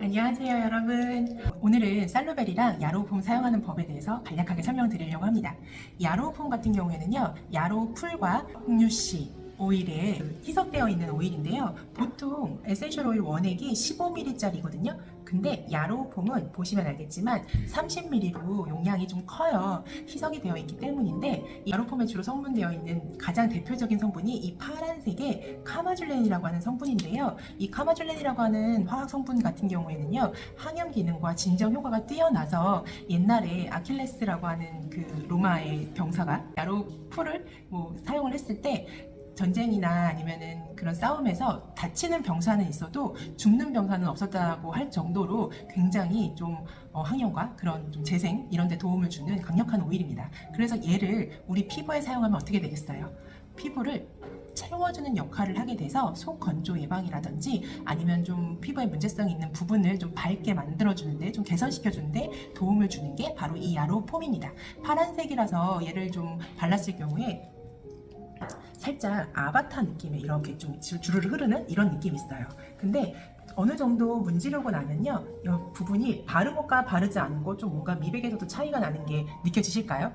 안녕하세요 여러분. 오늘은 살로벨이랑 야로우폼 사용하는 법에 대해서 간략하게 설명드리려고 합니다. 야로우폼 같은 경우에는요, 야로 풀과 홍유씨 오일에 희석되어 있는 오일인데요, 보통 에센셜 오일 원액이 15ml짜리거든요. 근데 야로우폼은 보시면 알겠지만 30ml로 용량이 좀 커요. 희석이 되어 있기 때문인데, 이 야로우폼에 주로 성분되어 있는 가장 대표적인 성분이 이 파란색의 카마줄렌이라고 하는 성분인데요, 이 카마줄렌이라고 하는 화학 성분 같은 경우에는요, 항염 기능과 진정 효과가 뛰어나서 옛날에 아킬레스라고 하는 그 로마의 병사가 야로풀을 사용을 했을 때 전쟁이나 아니면은 그런 싸움에서 다치는 병사는 있어도 죽는 병사는 없었다고 할 정도로 굉장히 좀 항염과 그런 좀 재생 이런 데 도움을 주는 강력한 오일입니다. 그래서 얘를 우리 피부에 사용하면 어떻게 되겠어요? 피부를 채워주는 역할을 하게 돼서 속 건조 예방이라든지 아니면 좀 피부에 문제성이 있는 부분을 좀 밝게 만들어주는데, 좀 개선시켜주는데 도움을 주는 게 바로 이 야로폼입니다. 파란색이라서 얘를 좀 발랐을 경우에 살짝 아바타 느낌의 이렇게 좀 주르르 흐르는 이런 느낌이 있어요. 근데 어느 정도 문지르고 나면요, 이 부분이 바른 것과 바르지 않은 것, 좀 뭔가 미백에서도 차이가 나는 게 느껴지실까요?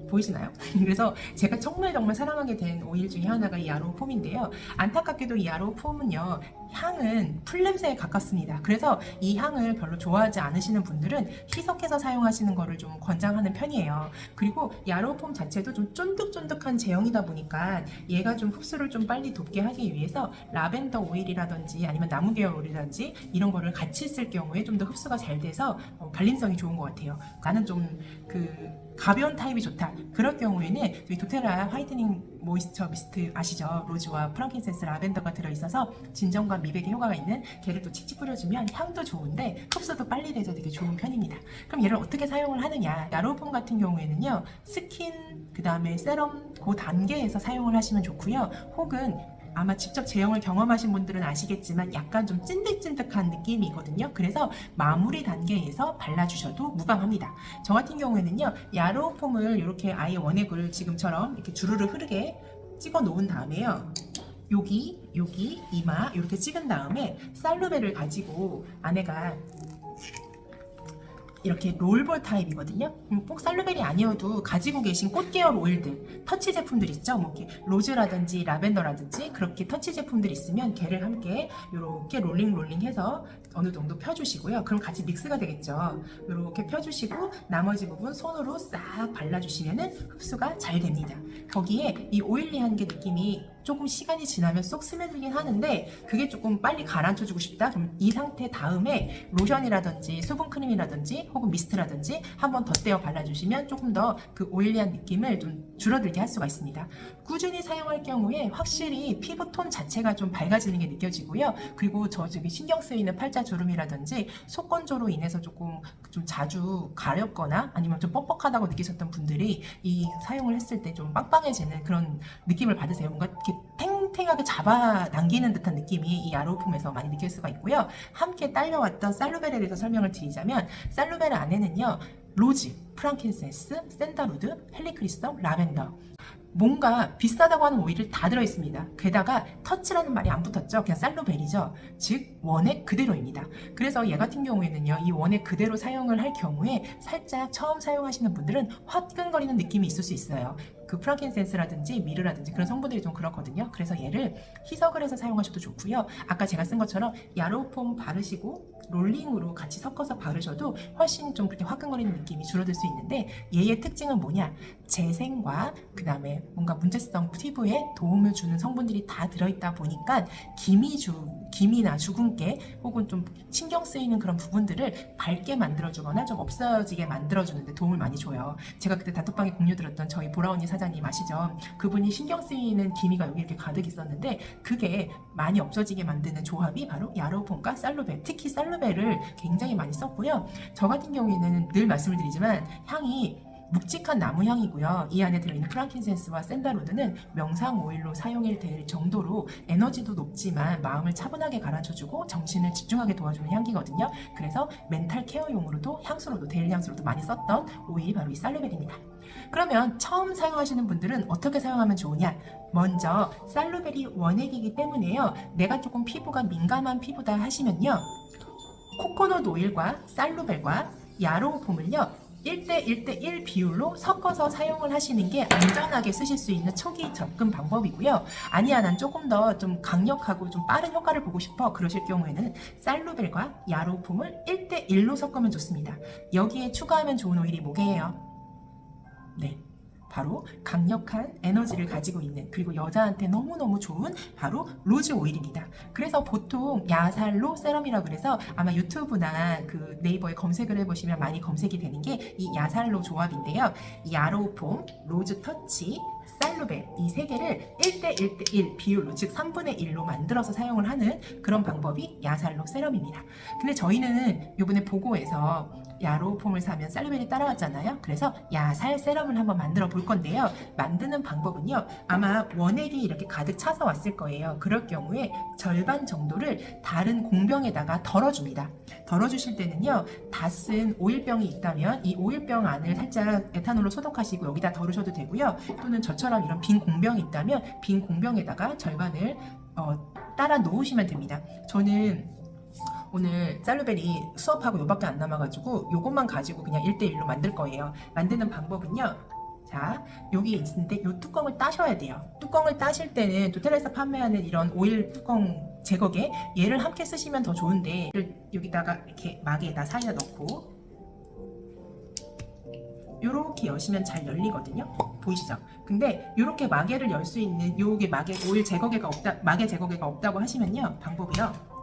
보이시나요? 그래서 제가 정말 사랑하게 된 오일 중에 하나가 이 야로우폼인데요, 안타깝게도 이 야로우폼은요, 향은 풀냄새에 가깝습니다. 그래서 이 향을 별로 좋아하지 않으시는 분들은 희석해서 사용하시는 것을 좀 권장하는 편이에요. 그리고 야로우폼 자체도 좀 쫀득쫀득한 제형이다 보니까 얘가 좀 흡수를 좀 빨리 돕게 하기 위해서 라벤더 오일이라든지 아니면 나무 계열 오일이라든지 이런 거를 같이 쓸 경우에 좀 더 흡수가 잘 돼서 발림성이 좋은 것 같아요. 나는 좀 가벼운 타입이 좋다, 그럴 경우에는 저희 도테라 화이트닝 모이스처 미스트 아시죠? 로즈와 프랑킨센스, 라벤더가 들어있어서 진정과 미백에 효과가 있는, 걔를 또 칙칙 뿌려주면 향도 좋은데 흡수도 빨리 돼서 되게 좋은 편입니다. 그럼 얘를 어떻게 사용을 하느냐? 야로우폼 같은 경우에는요, 스킨 그 다음에 세럼 그 단계에서 사용을 하시면 좋고요, 혹은 아마 직접 제형을 경험하신 분들은 아시겠지만 약간 좀 찐득찐득한 느낌이거든요. 그래서 마무리 단계에서 발라주셔도 무방합니다. 저 같은 경우에는요, 야로우폼을 이렇게 아예 원액을 지금처럼 이렇게 주르르 흐르게 찍어 놓은 다음에요, 여기, 이마 이렇게 찍은 다음에 살루베를 가지고, 아내가 이렇게 롤볼 타입이거든요. 꼭 살루벨이 아니어도 가지고 계신 꽃 계열 오일들, 터치 제품들 있죠. 이렇게 로즈라든지 라벤더라든지 그렇게 터치 제품들 있으면 걔를 함께 이렇게 롤링해서 어느 정도 펴주시고요. 그럼 같이 믹스가 되겠죠. 이렇게 펴주시고 나머지 부분 손으로 싹 발라주시면은 흡수가 잘 됩니다. 거기에 이 오일리한 게 느낌이 조금 시간이 지나면 쏙 스며들긴 하는데, 그게 조금 빨리 가라앉혀주고 싶다, 그럼 이 상태 다음에 로션이라든지 수분크림이라든지 혹은 미스트라든지 한번 덧대어 발라주시면 조금 더 그 오일리한 느낌을 좀 줄어들게 할 수가 있습니다. 꾸준히 사용할 경우에 확실히 피부톤 자체가 좀 밝아지는 게 느껴지고요. 그리고 저기 신경 쓰이는 팔자주름이라든지 속건조로 인해서 조금 좀 자주 가렵거나 아니면 좀 뻑뻑하다고 느끼셨던 분들이 이 사용을 했을 때 좀 빵빵해지는 그런 느낌을 받으세요. 뭔가 이렇게 탱탱하게 잡아당기는 듯한 느낌이 이 야로우폼에서 많이 느낄 수가 있고요. 함께 딸려왔던 살루벨에 대해서 설명을 드리자면, 살루벨 안에는요, 로즈, 프랑킨센스, 샌달우드, 헬리크리스텀, 라벤더, 뭔가 비싸다고 하는 오일을 다 들어있습니다. 게다가 터치라는 말이 안 붙었죠. 그냥 살루벨이죠. 즉 원액 그대로입니다. 그래서 얘 같은 경우에는요, 이 원액 그대로 사용을 할 경우에 살짝 처음 사용하시는 분들은 화끈거리는 느낌이 있을 수 있어요. 그 프랑킨센스라든지 미르라든지 그런 성분들이 좀 그렇거든요. 그래서 얘를 희석을 해서 사용하셔도 좋고요. 아까 제가 쓴 것처럼 야로우폼 바르시고 롤링으로 같이 섞어서 바르셔도 훨씬 좀 그렇게 화끈거리는 느낌이 줄어들 수 있는데, 얘의 특징은 뭐냐? 재생과 그 다음에 뭔가 문제성 피부에 도움을 주는 성분들이 다 들어있다 보니까 기미나 주근깨 혹은 좀 신경 쓰이는 그런 부분들을 밝게 만들어주거나 좀 없어지게 만들어주는데 도움을 많이 줘요. 제가 그때 다톡방에 공유 들었던 저희 보라언니 사장님 아시죠? 그분이 신경 쓰이는 기미가 여기 이렇게 가득 있었는데 그게 많이 없어지게 만드는 조합이 바로 야로우폼과 살루벨, 특히 살루벨을 굉장히 많이 썼고요. 저 같은 경우에는 늘 말씀을 드리지만 향이 묵직한 나무 향이고요. 이 안에 들어있는 프랑킨센스와 샌달우드는 명상 오일로 사용이 될 정도로 에너지도 높지만 마음을 차분하게 가라앉혀주고 정신을 집중하게 도와주는 향기거든요. 그래서 멘탈 케어용으로도 향수로도 데일리 향수로도 많이 썼던 오일이 바로 이 살루벨입니다. 그러면 처음 사용하시는 분들은 어떻게 사용하면 좋으냐? 먼저 살루벨이 원액이기 때문에요, 내가 조금 피부가 민감한 피부다 하시면요, 코코넛 오일과 살루벨과 야로폼을요 1대1대1 비율로 섞어서 사용을 하시는 게 안전하게 쓰실 수 있는 초기 접근 방법이고요. 아니야, 난 조금 더 좀 강력하고 좀 빠른 효과를 보고 싶어 그러실 경우에는 살루벨과 야로폼을 1대1로 섞으면 좋습니다. 여기에 추가하면 좋은 오일이 뭐게요? 네, 바로 강력한 에너지를 가지고 있는, 그리고 여자한테 너무너무 좋은 바로 로즈 오일입니다. 그래서 보통 야살로 세럼이라고 그래서 아마 유튜브나 그 네이버에 검색을 해보시면 많이 검색이 되는 게 이 야살로 조합인데요. 야로폼, 로즈 터치, 살루벨 이 세 개를 1대1대1 비율로, 즉 3분의 1로 만들어서 사용을 하는 그런 방법이 야살로 세럼입니다. 근데 저희는 이번에 보고에서 야로폼을 사면 살루벨이 따라왔잖아요. 그래서 야살 세럼을 한번 만들어 볼 건데요. 만드는 방법은요, 아마 원액이 이렇게 가득 차서 왔을 거예요. 그럴 경우에 절반 정도를 다른 공병에다가 덜어줍니다. 덜어주실 때는요, 다 쓴 오일병이 있다면 이 오일병 안을 살짝 에탄올로 소독하시고 여기다 덜으셔도 되고요. 또는 저처럼 이런 빈 공병이 있다면 빈 공병에다가 절반을 따라 놓으시면 됩니다. 저는 오늘 살루벨이 수업하고 요밖에 안 남아가지고 요것만 가지고 그냥 1대1로 만들 거예요. 만드는 방법은요, 자, 여기 있는데 이 뚜껑을 따셔야 돼요. 뚜껑을 따실 때는 도텔에서 판매하는 이런 오일 뚜껑 제거기 얘를 함께 쓰시면 더 좋은데, 여기다가 이렇게 마개에다 사이다 넣고 요렇게 여시면 잘 열리거든요. 보이시죠? 근데 요렇게 마개를 열 수 있는 요게 오일 제거기가 없다, 마개 제거기가 없다고 하시면요, 방법이요,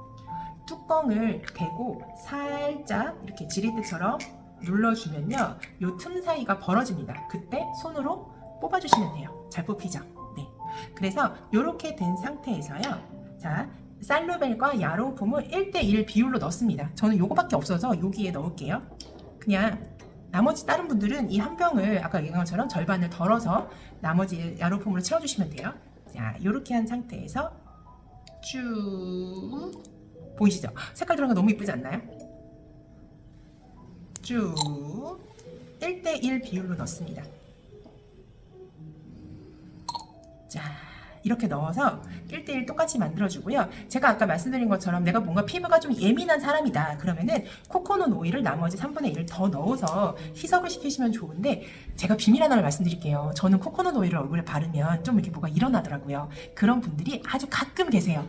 뚜껑을 대고 살짝 이렇게 지리대처럼 눌러주면요, 요 틈 사이가 벌어집니다. 그때 손으로 뽑아주시면 돼요. 잘 뽑히죠? 네. 그래서 이렇게 된 상태에서요, 자, 살루벨과 야로폼을 1대1 비율로 넣습니다. 저는 요거밖에 없어서 여기에 넣을게요. 그냥 나머지 다른 분들은 이 한 병을 아까 얘기한 것처럼 절반을 덜어서 나머지 야로폼으로 채워주시면 돼요. 자, 이렇게 한 상태에서 쭉, 보이시죠? 색깔 들어간 거 너무 이쁘지 않나요? 쭉 1대1 비율로 넣습니다. 자, 이렇게 넣어서 1대1 똑같이 만들어주고요. 제가 아까 말씀드린 것처럼 내가 뭔가 피부가 좀 예민한 사람이다 그러면은 코코넛 오일을 나머지 3분의 1을 더 넣어서 희석을 시키시면 좋은데, 제가 비밀 하나를 말씀드릴게요. 저는 코코넛 오일을 얼굴에 바르면 좀 이렇게 뭐가 일어나더라고요. 그런 분들이 아주 가끔 계세요.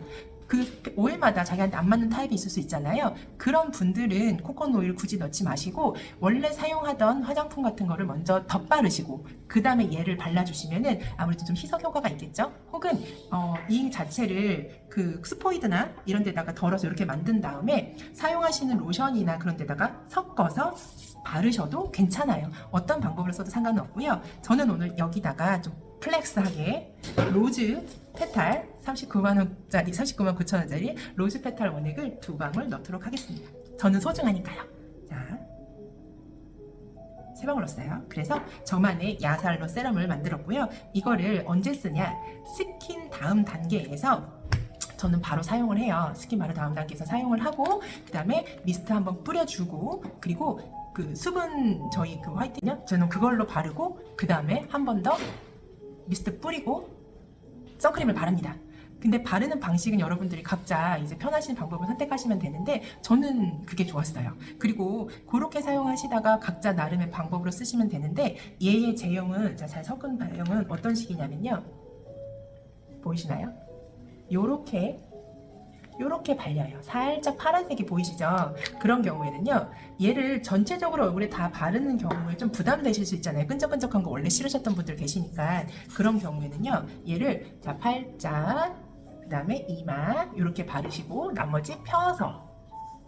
그 오일마다 자기한테 안 맞는 타입이 있을 수 있잖아요. 그런 분들은 코코넛 오일 굳이 넣지 마시고 원래 사용하던 화장품 같은 거를 먼저 덧바르시고 그 다음에 얘를 발라주시면은 아무래도 좀 희석 효과가 있겠죠. 혹은 이 자체를 그 스포이드나 이런 데다가 덜어서 이렇게 만든 다음에 사용하시는 로션이나 그런 데다가 섞어서 바르셔도 괜찮아요. 어떤 방법을 써도 상관은 없고요. 저는 오늘 여기다가 좀 플렉스하게 로즈 페탈 39만원짜리, 39만 9천원짜리 로즈 페탈 원액을 2방울 넣도록 하겠습니다. 저는 소중하니까요. 자, 3방울 넣었어요. 그래서 저만의 야살로 세럼을 만들었고요. 이거를 언제 쓰냐, 스킨 다음 단계에서 저는 바로 사용을 해요. 스킨 바로 다음 단계에서 사용을 하고, 그 다음에 미스트 한번 뿌려주고, 그리고 그 수분 저희 그 화이트요, 저는 그걸로 바르고 그 다음에 한 번 더 미스트 뿌리고 선크림을 바릅니다. 근데 바르는 방식은 여러분들이 각자 이제 편하신 방법을 선택하시면 되는데 저는 그게 좋았어요. 그리고 그렇게 사용하시다가 각자 나름의 방법으로 쓰시면 되는데, 얘의 제형은, 자, 잘 섞은 제형은 어떤 식이냐면요, 보이시나요? 요렇게 발려요. 살짝 파란색이 보이시죠? 그런 경우에는요, 얘를 전체적으로 얼굴에 다 바르는 경우에 좀 부담되실 수 있잖아요. 끈적끈적한 거 원래 싫으셨던 분들 계시니까. 그런 경우에는요, 얘를 자, 팔자, 그 다음에 이마 이렇게 바르시고 나머지 펴서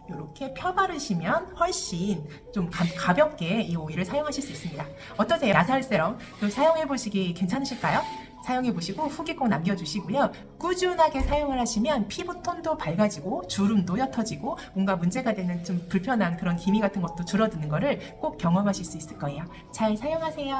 이렇게 펴 바르시면 훨씬 좀 가볍게 이 오일을 사용하실 수 있습니다. 어떠세요? 야살 세럼 사용해 보시기 괜찮으실까요? 사용해 보시고 후기 꼭 남겨주시고요. 꾸준하게 사용을 하시면 피부톤도 밝아지고 주름도 옅어지고 뭔가 문제가 되는 좀 불편한 그런 기미 같은 것도 줄어드는 거를 꼭 경험하실 수 있을 거예요. 잘 사용하세요.